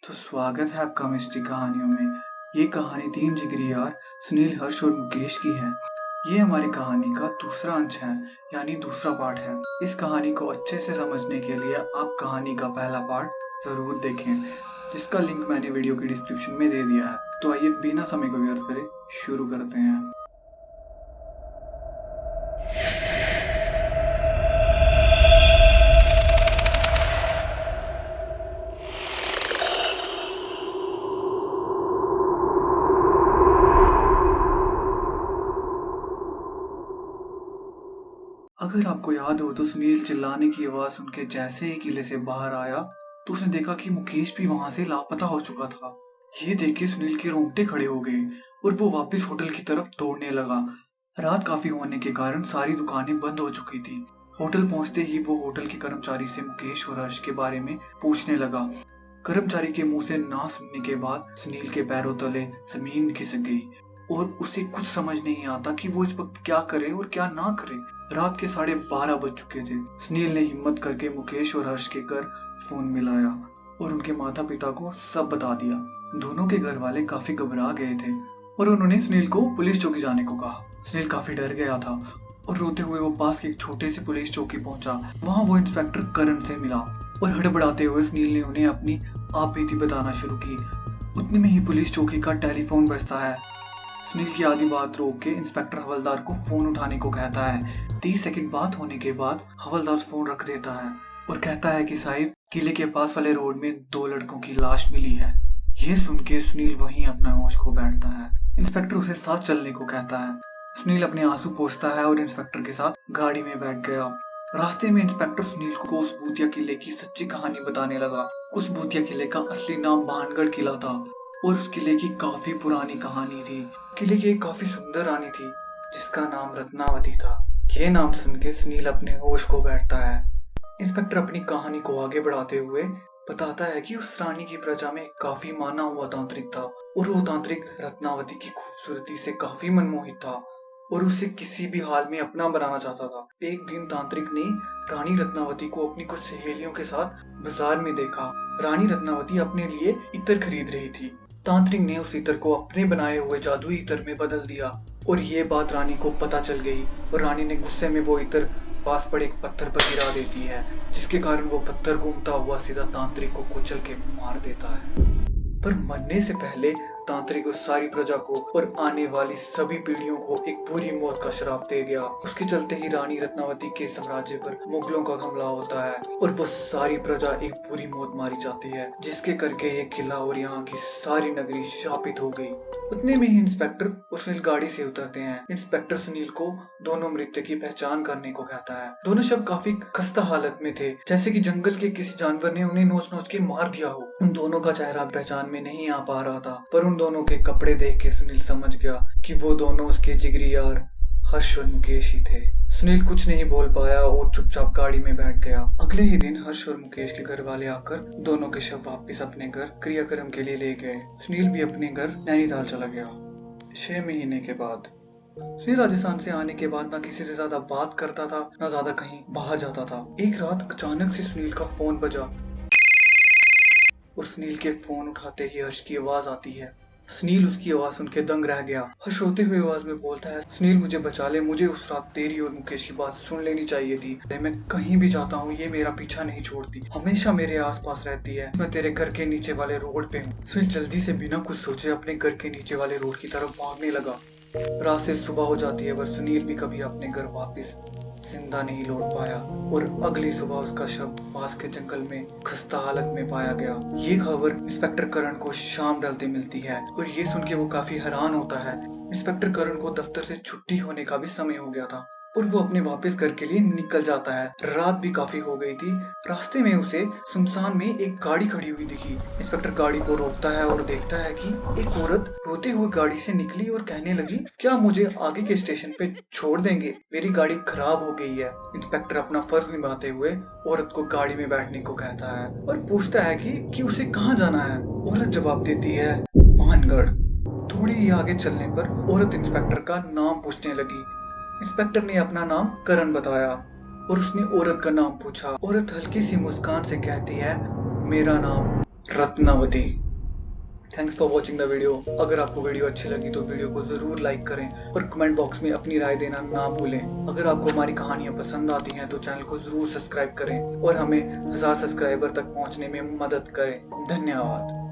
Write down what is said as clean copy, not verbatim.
तो स्वागत है आपका मिस्ट्री कहानियों में। ये कहानी 3 जिगरी यार सुनील, हर्ष और मुकेश की है। ये हमारी कहानी का दूसरा अंश है, यानी दूसरा पार्ट है। इस कहानी को अच्छे से समझने के लिए आप कहानी का पहला पार्ट जरूर देखें, जिसका लिंक मैंने वीडियो की डिस्क्रिप्शन में दे दिया है। तो आइए बिना समय को व्यर्थ करे शुरू करते हैं। अगर आपको याद हो तो सुनील चिल्लाने की आवाज सुन के जैसे ही किले से बाहर आया तो उसने देखा कि मुकेश भी वहां से लापता हो चुका था। ये देख के सुनील के रोंगटे खड़े हो गए और वो वापस होटल की तरफ दौड़ने लगा। रात काफी होने के कारण सारी दुकानें बंद हो चुकी थी। होटल पहुंचते ही वो होटल के कर्मचारी से मुकेश और हर्ष के बारे में पूछने लगा। कर्मचारी के मुंह से ना सुनने के बाद सुनील के पैरों तले जमीन खिसक गई और उसे कुछ समझ नहीं आता कि वो इस वक्त क्या करे और क्या ना करे। रात के 12:30 बज चुके थे। सुनील ने हिम्मत करके मुकेश और हर्ष के घर फोन मिलाया और उनके माता पिता को सब बता दिया। दोनों के घर वाले काफी घबरा गए थे और उन्होंने सुनील को पुलिस चौकी जाने को कहा। सुनील काफी डर गया था और रोते हुए वो पास के एक छोटे से पुलिस चौकी पहुंचा। वहां वो इंस्पेक्टर करण से मिला और हड़बड़ाते हुए सुनील ने उन्हें अपनी आप बीती बताना शुरू की। उतने में ही पुलिस चौकी का टेलीफोन बजता है। सुनील की आधी बात रोक के इंस्पेक्टर हवलदार को फोन उठाने को कहता है। 30 सेकंड बात होने के बाद हवलदार फोन रख देता है और कहता है कि साहिब, किले के पास वाले रोड में 2 लड़कों की लाश मिली है। ये सुन के सुनील वहीं अपना होश खो बैठता है। इंस्पेक्टर उसे साथ चलने को कहता है। सुनील अपने आंसू पोंछता है और इंस्पेक्टर के साथ गाड़ी में बैठ गया। रास्ते में इंस्पेक्टर सुनील को उस भूतिया किले की सच्ची कहानी बताने लगा। उस भूतिया किले का असली नाम भानगढ़ किला था और उस किले की काफी पुरानी कहानी थी। किले की एक काफी सुंदर रानी थी जिसका नाम रत्नावती था। ये नाम सुन के सुनील अपने होश को बैठता है। इंस्पेक्टर अपनी कहानी को आगे बढ़ाते हुए बताता है कि उस रानी की प्रजा में काफी माना हुआ तांत्रिक था और वो तांत्रिक रत्नावती की खूबसूरती से काफी मनमोहित था और उसे किसी भी हाल में अपना बनाना चाहता था। एक दिन तांत्रिक ने रानी रत्नावती को अपनी कुछ सहेलियों के साथ बाजार में देखा। रानी रत्नावती अपने लिए इत्र खरीद रही थी। तांत्रिक ने उस इत्र को अपने बनाए हुए जादुई इत्र में बदल दिया और ये बात रानी को पता चल गई और रानी ने गुस्से में वो इत्र पास पड़े एक पत्थर पर गिरा देती है, जिसके कारण वो पत्थर घूमता हुआ सीधा तांत्रिक को कुचल के मार देता है। पर मरने से पहले तांत्रिक उस सारी प्रजा को और आने वाली सभी पीढ़ियों को एक बुरी मौत का श्राप दे गया। उसके चलते ही रानी रत्नावती के साम्राज्य पर मुगलों का हमला होता है और वो सारी प्रजा एक बुरी मौत मारी जाती है, जिसके करके ये किला और यहाँ की सारी नगरी शापित हो गई। उतने में ही इंस्पेक्टर और सुनील गाड़ी से उतरते हैं। इंस्पेक्टर सुनील को दोनों मृतक की पहचान करने को कहता है। दोनों शव काफी खस्ता हालत में थे, जैसे कि जंगल के किसी जानवर ने उन्हें नोच नोच के मार दिया हो। उन दोनों का चेहरा पहचान में नहीं आ पा रहा था, पर उन दोनों के कपड़े देख के सुनील समझ गया कि वो दोनों उसके जिगरी यार हर्ष और मुकेश ही थे। सुनील कुछ नहीं बोल पाया और चुपचाप गाड़ी में बैठ गया। अगले ही दिन हर्ष और मुकेश के घर वाले आकर दोनों के शव वापस अपने घर क्रियाक्रम के लिए ले गए। सुनील भी अपने घर नैनीताल चला गया। 6 महीने के बाद सुनील राजस्थान से आने के बाद ना किसी से ज्यादा बात करता था, ना ज्यादा कहीं बाहर जाता था। एक रात अचानक से सुनील का फोन बजा और सुनील के फोन उठाते ही हर्ष की आवाज आती है। सुनील उसकी आवाज सुन के दंग रह गया। हर्ष रोते हुए आवाज में बोलता है, सुनील मुझे बचा ले, मुझे उस रात तेरी और मुकेश की बात सुन लेनी चाहिए थी। मैं कहीं भी जाता हूँ ये मेरा पीछा नहीं छोड़ती, हमेशा मेरे आसपास रहती है। मैं तेरे घर के नीचे वाले रोड पे हूँ। सुनील जल्दी से बिना कुछ सोचे अपने घर के नीचे वाले रोड की तरफ भागने लगा। रात से सुबह हो जाती है, पर सुनील भी कभी अपने घर वापस जिंदा नहीं लौट पाया और अगली सुबह उसका शव पास के जंगल में खस्ता हालत में पाया गया। ये खबर इंस्पेक्टर करण को शाम ढलते मिलती है और ये सुन के वो काफी हैरान होता है। इंस्पेक्टर करण को दफ्तर से छुट्टी होने का भी समय हो गया था और वो अपने वापस घर के लिए निकल जाता है। रात भी काफी हो गई थी। रास्ते में उसे सुनसान में एक गाड़ी खड़ी हुई दिखी। इंस्पेक्टर गाड़ी को रोकता है और देखता है कि एक औरत रोते हुए गाड़ी से निकली और कहने लगी, क्या मुझे आगे के स्टेशन पे छोड़ देंगे, मेरी गाड़ी खराब हो गई है। इंस्पेक्टर अपना फर्ज निभाते हुए औरत को गाड़ी में बैठने को कहता है और पूछता है कि उसे कहाँ जाना है। औरत जवाब देती है, भानगढ़। थोड़ी ही आगे चलने पर औरत इंस्पेक्टर का नाम पूछने लगी। इंस्पेक्टर ने अपना नाम करण बताया और उसने औरत का नाम पूछा। औरत हल्की सी मुस्कान से कहती है, मेरा नाम Ratnavati. Thanks for watching the video. अगर आपको वीडियो अच्छी लगी तो वीडियो को ज़रूर लाइक करें और कमेंट बॉक्स में अपनी राय देना ना भूलें। अगर आपको हमारी कहानियाँ पसंद आती हैं तो चैनल को ज़रूर सब्सक्राइब करें और हमें 1000 सब्सक्राइबर तक पहुँचने में मदद करें। धन्यवाद।